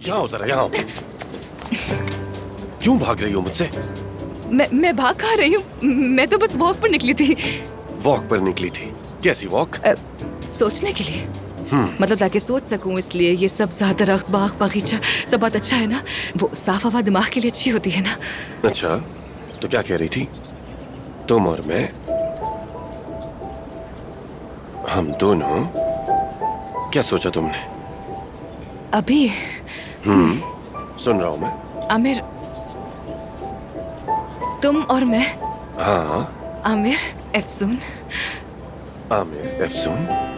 यहाँ आओ जरा, यहाँ आओ। क्यों भाग रही हो मुझसे? मैं भाग कहाँ रही हूँ? मैं तो बस वॉक पर निकली थी। वॉक पर निकली थी? कैसी वॉक? सोचने के लिए। मतलब ताकि सोच सकूं, इसलिए ये सब दरख्त, बाग, बगीचा सब बहुत अच्छा है ना। वो साफ हवा दिमाग के लिए अच्छी होती है ना। अच्छा, तो क्या कह रही थी? तुम और मैं, हम दोनों, क्या सोचा तुमने? अभी सुन रहा हूं मैं। आमिर, तुम और मैं। हाँ। आमिर एफसून। आमिर एफसून।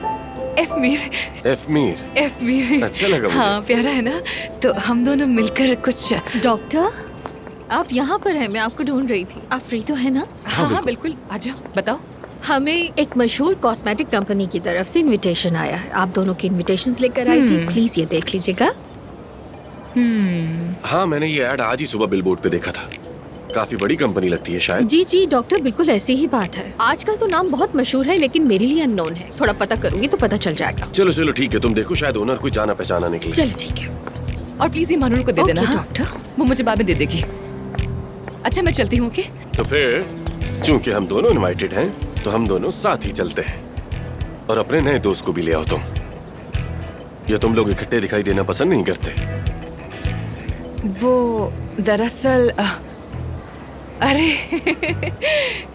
एफमीर। एफमीर। एफमीर। अच्छा लगा मुझे। हाँ, प्यारा है ना। तो हम दोनों मिलकर कुछ। डॉक्टर, आप यहाँ पर हैं? मैं आपको ढूंढ रही थी। आप फ्री तो है ना? हाँ, बिल्कुल। आ जाओ, बताओ। हमें एक मशहूर कॉस्मेटिक कंपनी की तरफ से इनविटेशन आया है। आप दोनों की इनविटेशंस लेकर आई थी। प्लीज ये देख लीजिएगा। हाँ, मैंने ये ऐड आज ही सुबह बिलबोर्ड पे देखा था। काफी बड़ी कंपनी लगती है शायद। जी जी डॉक्टर, बिल्कुल ऐसी ही बात है। आजकल तो नाम बहुत मशहूर है, लेकिन मेरे लिए अननोन है। थोड़ा पता करूंगी तो पता चल जाएगा। चलो चलो ठीक है, तुम देखो, शायद ओनर कोई जाना पहचाना निकले। चलो ठीक है। और प्लीज ये मानूर को दे देना। हाँ? डॉक्टर, वो मुझे बाद में दे देगी। अच्छा, मैं चलती हूँ। ओके। तो फिर चूंकि हम दोनों इनवाइटेड हैं, तो हम दोनों साथ ही चलते हैं। और अपने नए दोस्त को भी ले आओ तुम। या तुम लोग इकट्ठे दिखाई देना पसंद नहीं करते? वो दरअसल अरे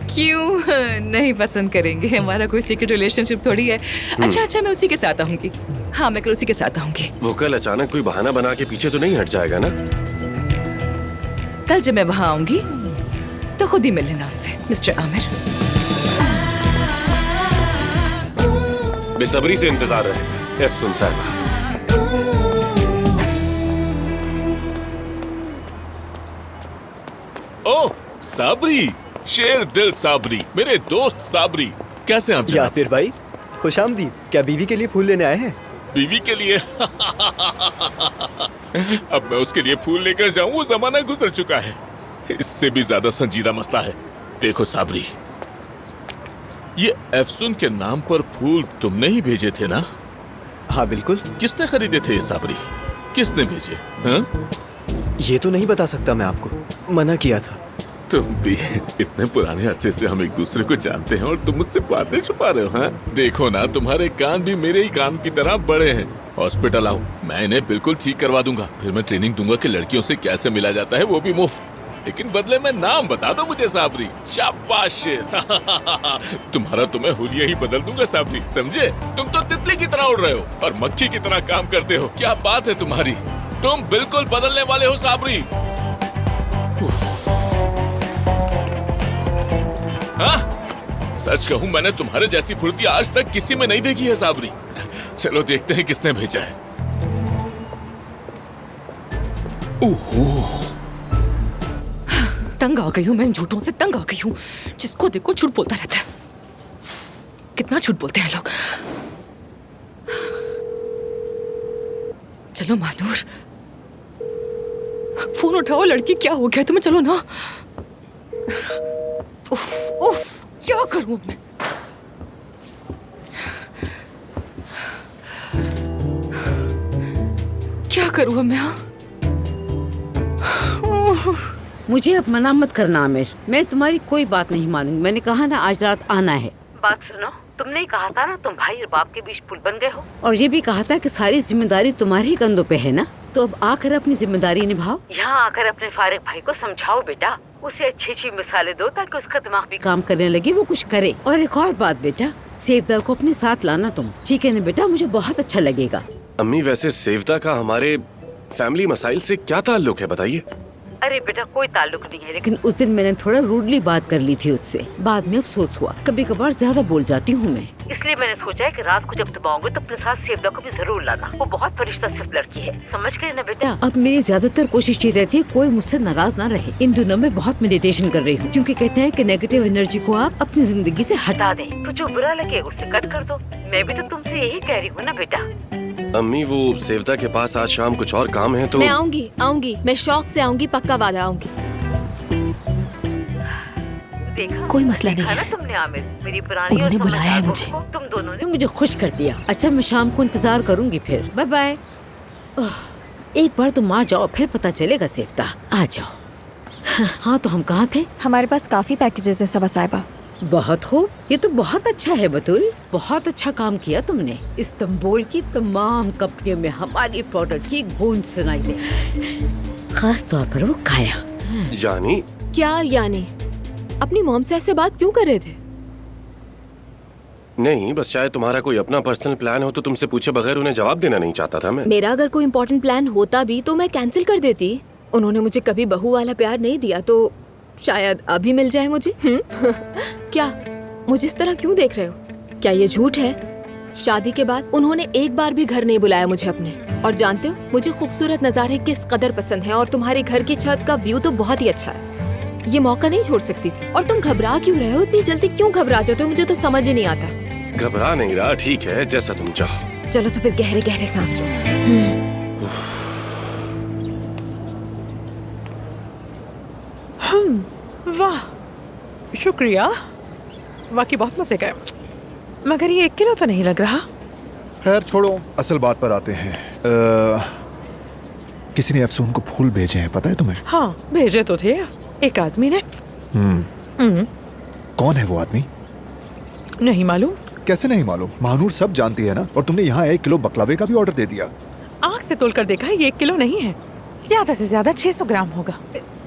क्यों नहीं पसंद करेंगे? हमारा कोई सीक्रेट रिलेशनशिप थोड़ी है। अच्छा, मैं उसी के साथ आऊंगी। हाँ, मैं कल उसी के साथ आऊंगी। वो कल अचानक कोई बहाना बना के पीछे तो नहीं हट जाएगा ना? कल जब मैं वहाँ आऊंगी तो खुद ही मिल लेना उससे, मिस्टर आमिर। बेसब्री से इंतजार है एफसून साहब। ओह साबरी, शेर दिल साबरी, मेरे दोस्त साबरी, कैसे आप जनाब? यासिर भाई, खुशामदीद। क्या बीवी के लिए फूल लेने आए हैं? बीवी के लिए? अब मैं उसके लिए फूल लेकर जाऊं, वो जमाना गुजर चुका है। इससे भी ज्यादा संजीदा मसला है। देखो साबरी, ये एफसून के नाम पर फूल तुमने ही भेजे थे ना? हाँ बिल्कुल। किसने खरीदे थे ये साबरी? किसने भेजे? हाँ? ये तो नहीं बता सकता मैं आपको, मना किया था। तुम भी इतने पुराने अरसे से हम एक दूसरे को जानते हैं और तुम मुझसे बातें छुपा रहे हो? हाँ, देखो ना, तुम्हारे कान भी मेरे ही कान की तरह बड़े हैं। हॉस्पिटल आओ, मैं इन्हें बिल्कुल ठीक करवा दूंगा। फिर मैं ट्रेनिंग दूंगा कि लड़कियों से कैसे मिला जाता है, वो भी मुफ्त। लेकिन बदले में नाम बता दो मुझे साबरी। शाबाश शेर। तुम्हारा तो मैं हुलिया ही बदल दूंगा साबरी, समझे? तुम तो तितली की तरह उड़ रहे हो और मक्खी की तरह काम करते हो। क्या बात है तुम्हारी, तुम बिल्कुल बदलने वाले हो साबरी। हाँ, सच कहूं, मैंने तुम्हारे जैसी फुर्ती आज तक किसी में नहीं देखी है साबरी। चलो देखते हैं किसने भेजा है। तंग आ गई हूँ मैं, झूठों से तंग आ गई हूँ। जिसको देखो झूठ बोलता रहता है। कितना झूठ बोलते हैं लोग। चलो मानूर, फोन उठाओ। लड़की, क्या हो गया तुम्हें? चलो ना। उफ, उफ, क्या करूं मैं? क्या करूं मैं? मुझे अब मना मत करना आमिर, मैं तुम्हारी कोई बात नहीं मानूंगी। मैंने कहा ना आज रात आना है। बात सुनो, तुमने ही कहा था ना तुम भाई और बाप के बीच पुल बन गए हो, और ये भी कहा था कि सारी जिम्मेदारी तुम्हारे ही कंधों पे है ना। तो अब आकर अपनी जिम्मेदारी निभाओ। यहाँ आकर अपने फारिग भाई को समझाओ बेटा, उसे अच्छी अच्छी मिसालें दो ताकि उसका दिमाग भी काम करने लगे, वो कुछ करे। और एक और बात बेटा, सेवदा को अपने साथ लाना तुम, ठीक है ना बेटा? मुझे बहुत अच्छा लगेगा। अम्मी, वैसे सेवदा का हमारे फैमिली मसाइल से क्या ताल्लुक है, बताइए? अरे बेटा, कोई ताल्लुक नहीं है, लेकिन उस दिन मैंने थोड़ा रूडली बात कर ली थी उससे। बाद में अफसोस हुआ। कभी कभार ज्यादा बोल जाती हूँ मैं, इसलिए मैंने सोचा है कि रात को जब तुम आओगे तो अपने साथ सेवदा को भी जरूर लाना। वो बहुत फरिश्ता सिर्फ लड़की है, समझ गए ना बेटा? अब मेरी ज्यादातर कोशिश ये रहती है कोई मुझसे नाराज ना रहे। इन दिनों मैं बहुत मेडिटेशन कर रही हूँ, क्योंकि कहते हैं कि नेगेटिव एनर्जी को आप अपनी जिंदगी से हटा दें, तो जो बुरा लगे उसे कट कर दो। मैं भी तो तुमसे यही कह रही हूँ ना बेटा। अम्मी, वो सेवदा के पास आज शाम कुछ और काम है तो मैं आऊंगी, मैं शौक से आऊंगी, पक्का वादा आऊंगी। देखा, कोई मसला नहीं है। तुमने आमिर, मेरी पुरानी उन्होंने बुलाया है मुझे। तुम दोनों ने मुझे खुश कर दिया। अच्छा, मैं शाम को इंतजार करूंगी फिर। Bye bye. एक बार तुम आ जाओ, फिर पता चलेगा सिफ्ता। आ जाओ। हाँ तो हम कहाँ थे? हमारे पास काफी पैकेजेस हैं सबा साहिबा। बहुत खूब, ये तो बहुत अच्छा है बतूल। बहुत अच्छा काम किया तुमने। इस्तांबुल की तमाम कंपनियों में हमारी प्रोडक्ट की गूंज सुनाई दे, खास तौर पर वो खाया। यानी क्या यानी? अपनी मॉम से ऐसे बात क्यों कर रहे थे? नहीं, बस शायद तुम्हारा कोई अपना पर्सनल प्लान हो तो तुमसे पूछे बगैर उन्हें जवाब देना नहीं चाहता था मैं। मेरा अगर कोई इम्पोर्टेंट प्लान होता भी तो मैं कैंसिल कर देती। उन्होंने मुझे कभी बहू वाला प्यार नहीं दिया तो शायद अभी मिल जाए मुझे। क्या मुझे इस तरह क्यों देख रहे हो? क्या ये झूठ है? शादी के बाद उन्होंने एक बार भी घर नहीं बुलाया मुझे अपने। और जानते हो मुझे खूबसूरत नज़ारे किस कदर पसंद है, और तुम्हारे घर की छत का व्यू तो बहुत ही अच्छा है। ये मौका नहीं छोड़ सकती थी। और तुम घबरा क्यों रहे हो? इतनी जल्दी क्यों घबरा जाते हो? मुझे तो समझ ही नहीं आता। घबरा नहीं रहा, ठीक है, जैसा तुम चाहो। चलो तो फिर गहरे गहरे सांस लो। वाह, शुक्रिया, वाकई बहुत मजे का। मगर ये 1 किलो तो नहीं लग रहा। खैर छोड़ो, असल बात पर आते हैं। किसी ने अफसून को फूल भेजे हैं, पता है तुम्हें? हाँ, भेजे तो थे एक आदमी ने। कौन है वो आदमी? नहीं मालूम। कैसे नहीं मालूम? महानूर सब जानती है ना। और तुमने यहाँ 1 किलो बकलावे का भी ऑर्डर दे दिया। आँख से तोल कर देखा है, ये 1 किलो नहीं है, ज्यादा से ज्यादा 600 ग्राम होगा।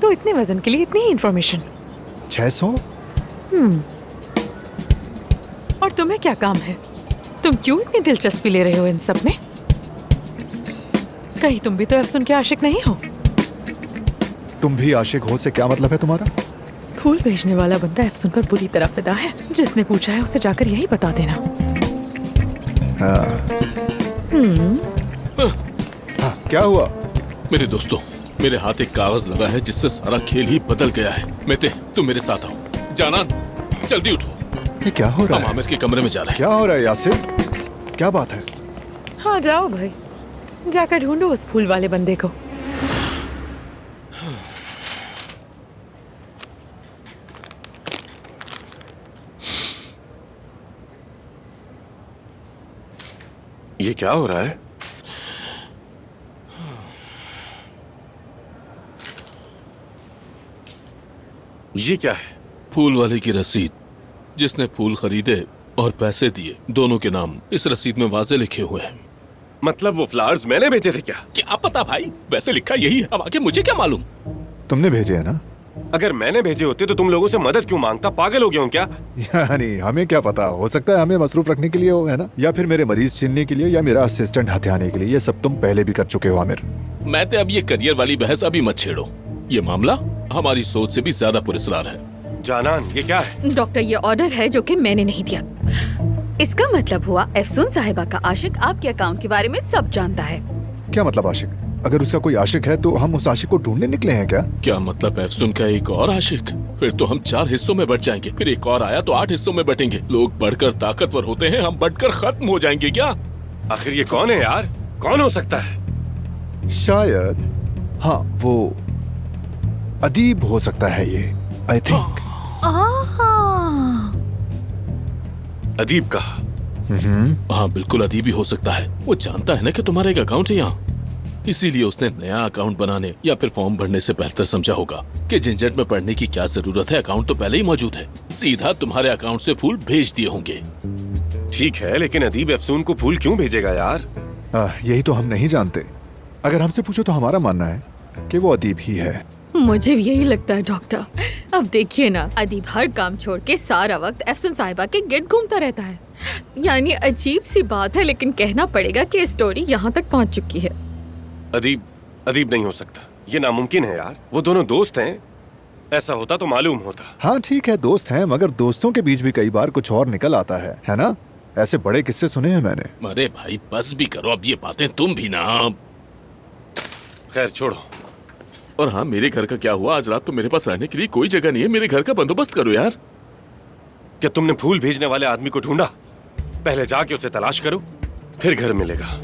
तो इतने वजन के लिए इतनी ही इन्फॉर्मेशन। 600? और तुम्हें क्या काम है? तुम क्यों इतनी दिलचस्पी ले रहे हो इन सब में? कहीं तुम भी तो अफसून के आशिक नहीं हो? तुम भी आशिक हो से क्या मतलब है तुम्हारा? फूल भेजने वाला बंदा अफसून पर बुरी तरह फिदा है। जिसने पूछा है उसे जाकर यही बता देना। हाँ, क्या हुआ? मेरे दोस्तों, मेरे हाथ एक कागज लगा है जिससे सारा खेल ही बदल गया है। मेते, तुम मेरे साथ आओ। जाना, जल्दी उठो। ये क्या हो रहा हम है? आमिर के कमरे में जा रहे हैं। क्या हो रहा है यासिर? क्या बात है? हाँ जाओ भाई, जाकर ढूंढो उस फूल वाले बंदे को। ये क्या हो रहा है? ये क्या है? फूल वाले की रसीद। जिसने फूल खरीदे और पैसे दिए, दोनों के नाम इस रसीद में वाज़े लिखे हुए हैं। मतलब वो फ्लावर्स मैंने भेजे थे क्या? क्या पता भाई, वैसे लिखा यही है। अब आगे मुझे क्या मालूम? तुमने भेजे है ना? अगर मैंने भेजे होते तो तुम लोगों से मदद क्यों मांगता? पागल हो गया हूँ क्या? यानी हमें क्या पता, हो सकता है हमें मसरूफ रखने के लिए हो, है ना? या फिर मेरे मरीज छीनने के लिए, या मेरा असिस्टेंट हथियाने के लिए। ये सब तुम पहले भी कर चुके हो आमिर। मैं तो अब ये करियर वाली बहस अभी मत छेड़ो। ये मामला हमारी सोच से भी ज्यादा पुरस्कार है। जानान, ये क्या है? डॉक्टर, ये ऑर्डर है जो कि मैंने नहीं दिया। इसका मतलब हुआ अफसून साहिबा का आशिक आपके अकाउंट के बारे में सब जानता है। क्या मतलब आशिक? अगर उसका कोई आशिक है तो हम उस आशिक को ढूंढने निकले हैं क्या? क्या मतलब अफसून का एक और आशिक? फिर तो हम 4 हिस्सों में बट जाएंगे। फिर एक और आया तो 8 हिस्सों में बटेंगे। लोग बढ़कर ताकतवर होते हैं, हम बढ़कर खत्म हो जाएंगे क्या? आखिर ये कौन है यार? कौन हो सकता है? शायद, हाँ, वो अदीब हो सकता है ये, आई थिंक। अदीब का? हाँ बिल्कुल, अदीब ही हो सकता है। वो जानता है ना कि तुम्हारा एक अकाउंट है यहाँ, इसीलिए उसने नया अकाउंट बनाने या फिर फॉर्म भरने से बेहतर समझा होगा कि झंझट में पड़ने की क्या जरूरत है। अकाउंट तो पहले ही मौजूद है, सीधा तुम्हारे अकाउंट से फूल भेज दिए होंगे। ठीक है, लेकिन अदीब अफसून को फूल क्यों भेजेगा यार? यही तो हम नहीं जानते। अगर हमसे पूछो तो हमारा मानना है कि वो अदीब ही है। मुझे भी यही लगता है डॉक्टर। अब देखिए ना, अदीब हर काम छोड़ के सारा वक्त अफसून साहिबा के गिर्द घूमता रहता है। यानी अजीब सी बात है, लेकिन कहना पड़ेगा कि स्टोरी यहाँ तक पहुँच चुकी है। अदीब नहीं हो सकता, ये नामुमकिन है यार। वो दोनों दोस्त हैं, ऐसा होता तो मालूम होता। हाँ ठीक है, दोस्त हैं, मगर दोस्तों के बीच भी कई बार कुछ और निकल आता है ना? ऐसे बड़े किस्से सुने हैं मैंने। अरे भाई बस भी करो अब ये बातें, तुम भी ना। खैर छोड़ो। और हाँ, मेरे घर का क्या हुआ? आज रात तो मेरे पास रहने के लिए कोई जगह नहीं है। मेरे घर का बंदोबस्त करो यार। क्या तुमने फूल भेजने वाले आदमी को ढूंढा? पहले जाके उसे तलाश करो, फिर घर मिलेगा।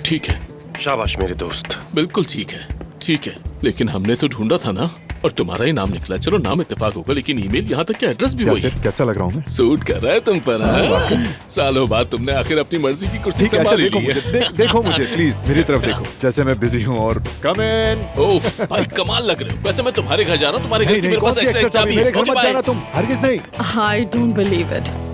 ठीक है, शाबाश मेरे दोस्त। बिल्कुल ठीक है, ठीक है, लेकिन हमने तो ढूंढा था ना। और तुम्हारा ही नाम निकला। चलो नाम इत्तेफाक होगा, लेकिन ईमेल यहाँ तक कि एड्रेस भी वही। कैसा लग रहा हूँ मैं? सूट कर रहा है तुम पर। हाँ? सालों बाद तुमने आखिर अपनी मर्जी की कुर्सी ठीक है, अच्छा संभाली देखो ली है। मुझे, देखो मुझे प्लीज, मेरी तरफ देखो, जैसे मैं बिजी हूँ और कम इन। ओह भाई कमाल लग रहे हो। वैसे मैं तुम्हारे घर जा रहा हूँ, तुम्हारे घर नहीं की नहीं, मेरे कौन पास सी एक्स्ट्रा एक्स्ट्रा चाबी चाबी? है। मेरे घर ओके, मत बाय। जाना तुम, हरगिज नहीं। I don't believe it.